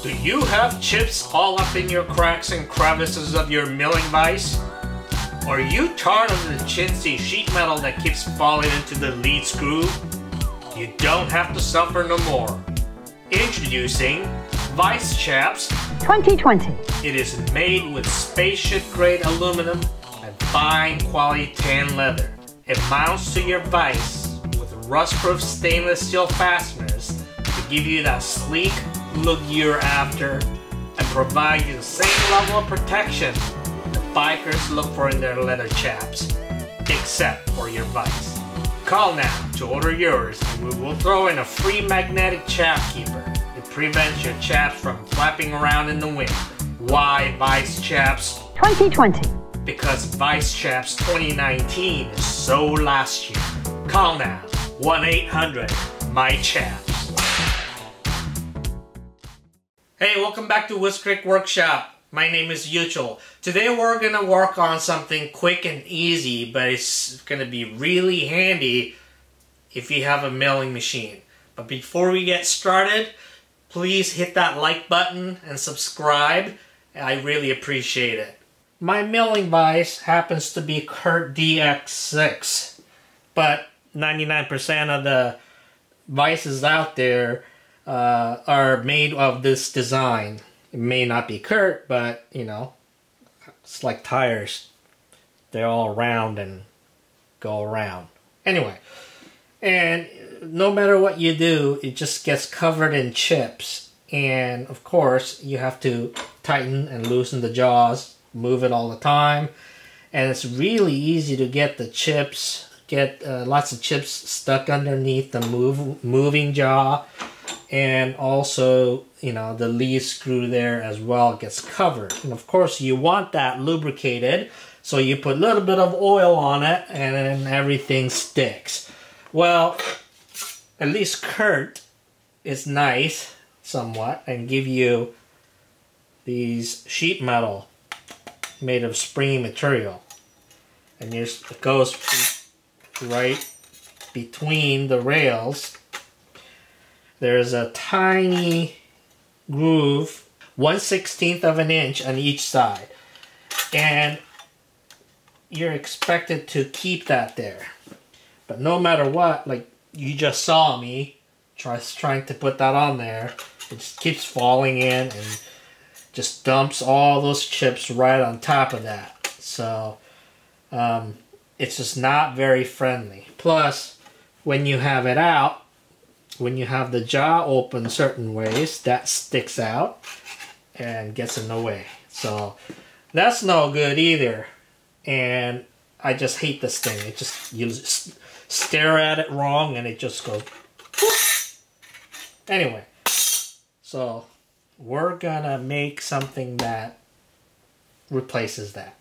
Do you have chips all up in your cracks and crevices of your milling vise? Are you tired of the chintzy sheet metal that keeps falling into the lead screw? You don't have to suffer no more. Introducing Vice Chaps 2020. It is made with spaceship grade aluminum and fine quality tan leather. It mounts to your vise with rust-proof stainless steel fasteners to give you that sleek look you're after and provide you the same level of protection the bikers look for in their leather chaps, except for your vise. Call now to order yours and we will throw in a free magnetic chap keeper. It prevents your chaps from flapping around in the wind. Why Vice Chaps 2020? Because Vice Chaps 2019 is so last year. Call now, 1-800-MY-CHAPS. Hey, welcome back to Whiskrick Workshop. My name is Yuchel. Today we're going to work on something quick and easy, but it's going to be really handy if you have a milling machine. But before we get started, please hit that like button and subscribe. I really appreciate it. My milling vise happens to be Kurt DX6, but 99% of the vices out there are made of this design. It may not be Kurt, but you know, it's like tires. They're all round and go around. Anyway, and no matter what you do, it just gets covered in chips. And of course, you have to tighten and loosen the jaws, move it all the time, and it's really easy to get the chips, lots of chips stuck underneath the moving jaw, and also, you know, the lead screw there as well gets covered. And of course, you want that lubricated, so you put a little bit of oil on it, and then everything sticks. Well, at least Kurt is nice, somewhat, and give you these sheet metal made of springy material, and it goes right between the rails. There's a tiny groove, 1/16 of an inch on each side, and you're expected to keep that there. But no matter what, like you just saw me trying to put that on there, it just keeps falling in and just dumps all those chips right on top of that. So it's just not very friendly. Plus, when you have it out, when you have the jaw open certain ways, that sticks out and gets in the way. So that's no good either. And I just hate this thing. It just, you just stare at it wrong and it just goes whoop. Anyway, so we're gonna make something that replaces that.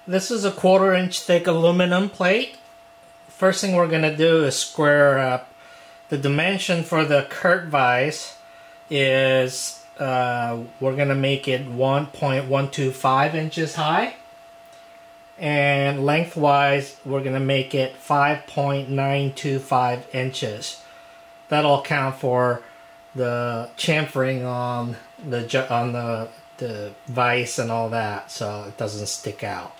This is a 1/4 inch thick aluminum plate. First thing we're gonna do is square up. The dimension for the Kurt vise is we're gonna make it 1.125 inches high, and lengthwise we're gonna make it 5.925 inches. That'll account for the chamfering on the vise and all that, so it doesn't stick out.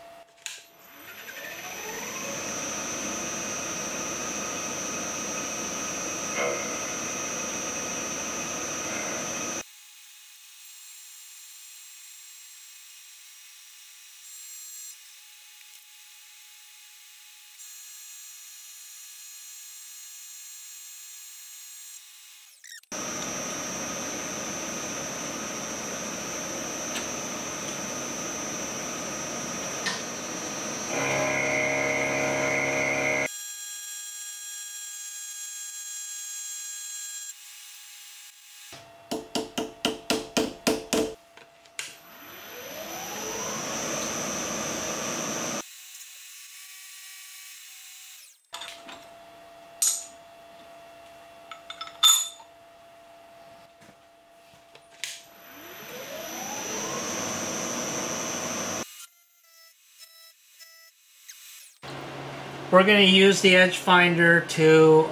We're going to use the edge finder to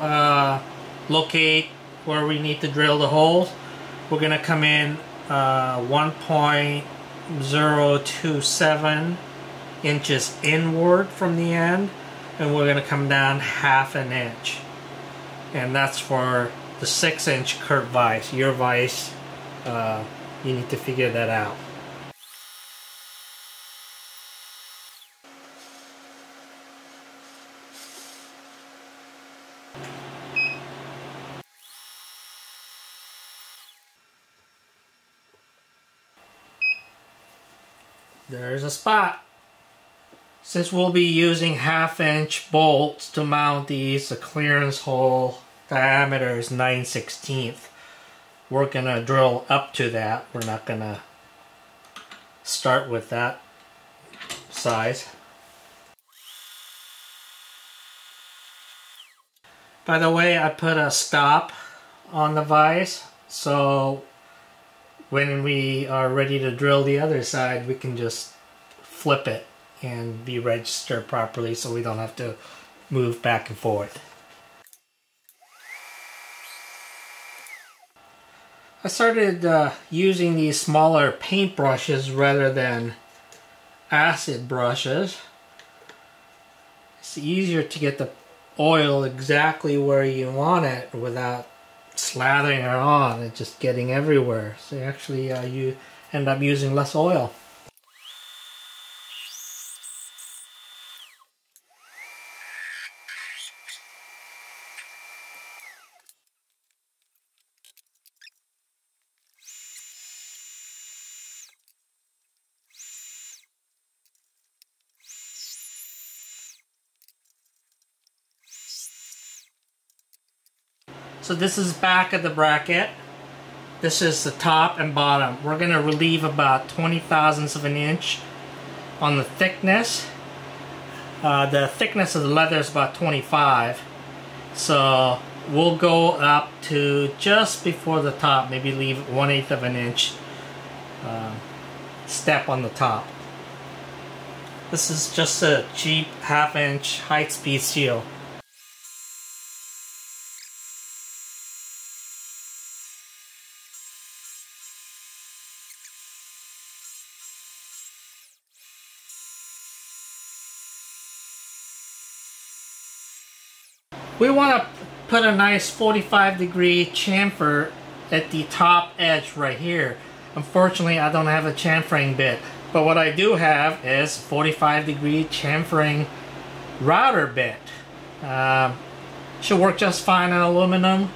locate where we need to drill the holes. We're going to come in 1.027 inches inward from the end, and we're going to come down half an inch, and that's for the 6-inch curved vise. Your vise, you need to figure that out. There's a spot. Since we'll be using 1/2-inch bolts to mount these, the clearance hole diameter is 9/16. We're gonna drill up to that. We're not gonna start with that size. By the way, I put a stop on the vise, so when we are ready to drill the other side, we can just flip it and be registered properly, so we don't have to move back and forth. I started using these smaller paint brushes rather than acid brushes. It's easier to get the oil exactly where you want it without slathering it on and just getting everywhere. So actually you end up using less oil. So this is back of the bracket. This is the top and bottom. We're going to relieve about 20 thousandths of an inch on the thickness. The thickness of the leather is about 25. So we'll go up to just before the top, maybe leave 1/8 of an inch step on the top. This is just a cheap 1/2-inch high-speed seal. We want to put a nice 45-degree chamfer at the top edge right here. Unfortunately, I don't have a chamfering bit, but what I do have is 45-degree chamfering router bit. Should work just fine on aluminum.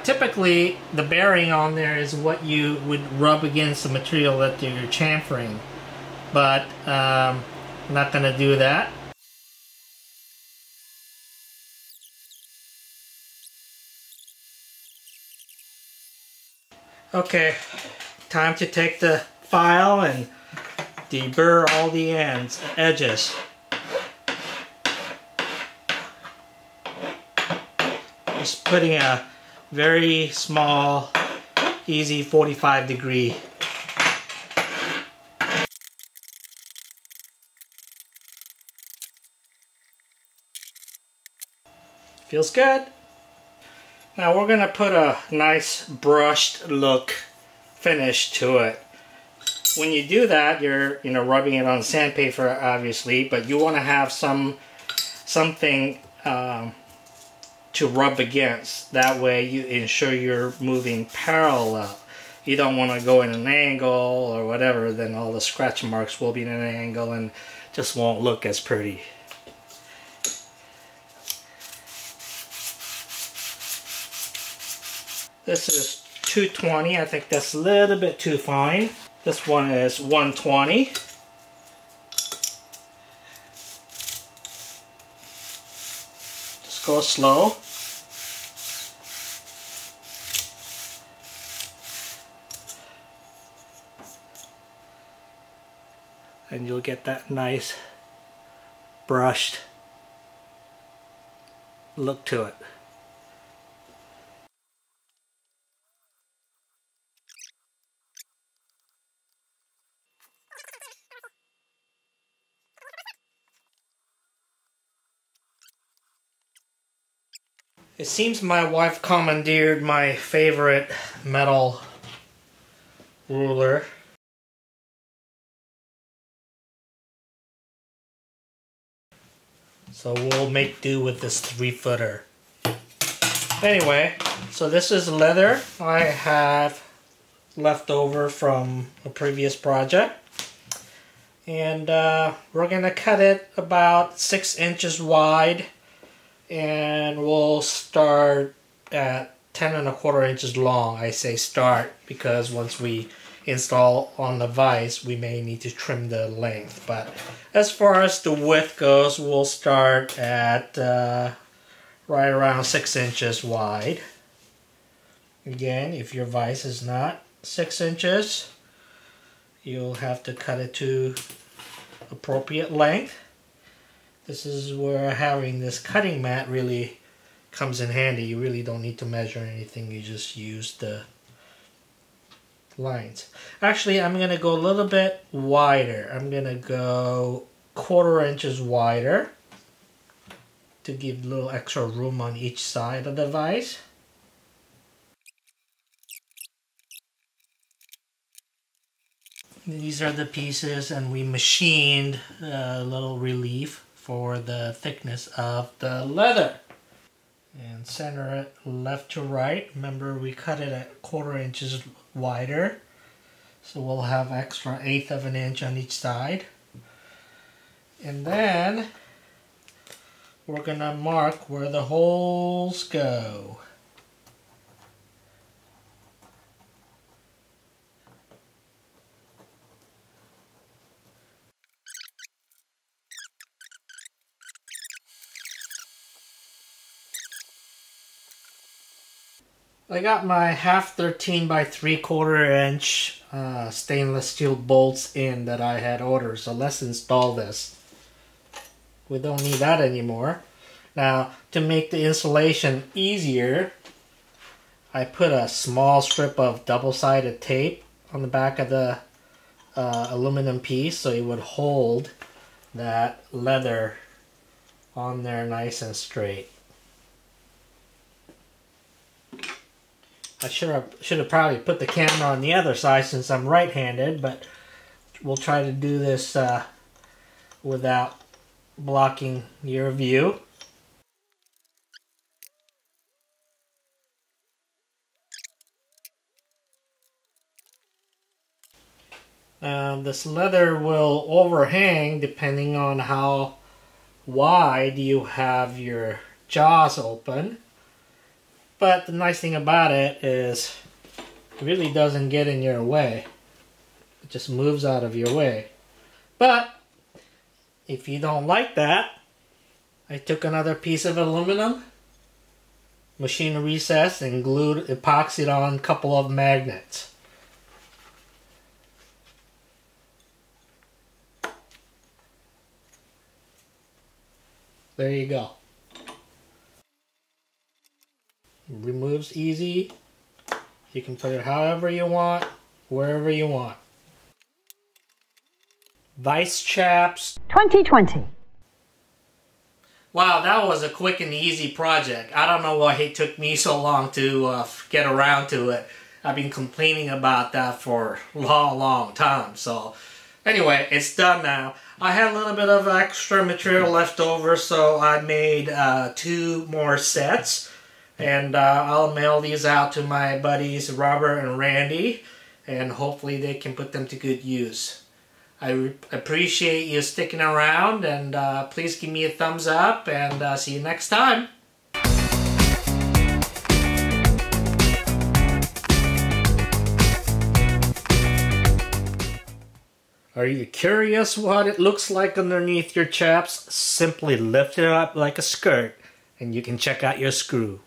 Typically, the bearing on there is what you would rub against the material that you're chamfering, but I'm not going to do that. Okay, time to take the file and deburr all the edges. Just putting a very small, easy 45-degree. Feels good. Now we're going to put a nice brushed look finish to it. When you do that, you're rubbing it on sandpaper, obviously, but you want to have something to rub against. That way you ensure you're moving parallel. You don't want to go in an angle or whatever, then all the scratch marks will be in an angle and just won't look as pretty. This is 220. I think that's a little bit too fine. This one is 120. Just go slow. And you'll get that nice brushed look to it. It seems my wife commandeered my favorite metal ruler. So we'll make do with this 3-footer. Anyway, so this is leather I have left over from a previous project. And we're going to cut it about 6 inches wide. And we'll start at 10¼ inches long. I say start because once we install on the vise, we may need to trim the length. But as far as the width goes, we'll start at right around 6 inches wide. Again, if your vise is not 6 inches, you'll have to cut it to appropriate length. This is where having this cutting mat really comes in handy. You really don't need to measure anything, you just use the lines. Actually, I'm going to go a little bit wider. I'm going to go 1/4 inches wider to give a little extra room on each side of the vise. These are the pieces, and we machined a little relief for the thickness of the leather. And center it left to right. Remember, we cut it at 1/4 inches wider, so we'll have extra 1/8 of an inch on each side. And then we're gonna mark where the holes go. I got my 1/2 13 by 3/4 inch stainless steel bolts in that I had ordered, so let's install this. We don't need that anymore. Now, to make the installation easier, I put a small strip of double-sided tape on the back of the aluminum piece so it would hold that leather on there nice and straight. I should have probably put the camera on the other side since I'm right-handed, but we'll try to do this without blocking your view. This leather will overhang depending on how wide you have your jaws open. But the nice thing about it is it really doesn't get in your way. It just moves out of your way. But if you don't like that, I took another piece of aluminum, machine recessed, and glued, epoxied on a couple of magnets. There you go. Removes easy. You can put it however you want, wherever you want. Vice chaps 2020. Wow, that was a quick and easy project. I don't know why it took me so long to get around to it. I've been complaining about that for a long time. So anyway, it's done now. I had a little bit of extra material left over, so I made 2 more sets. And I'll mail these out to my buddies Robert and Randy, and hopefully they can put them to good use. I appreciate you sticking around, and please give me a thumbs up, and see you next time. Are you curious what it looks like underneath your chaps? Simply lift it up like a skirt, and you can check out your screw.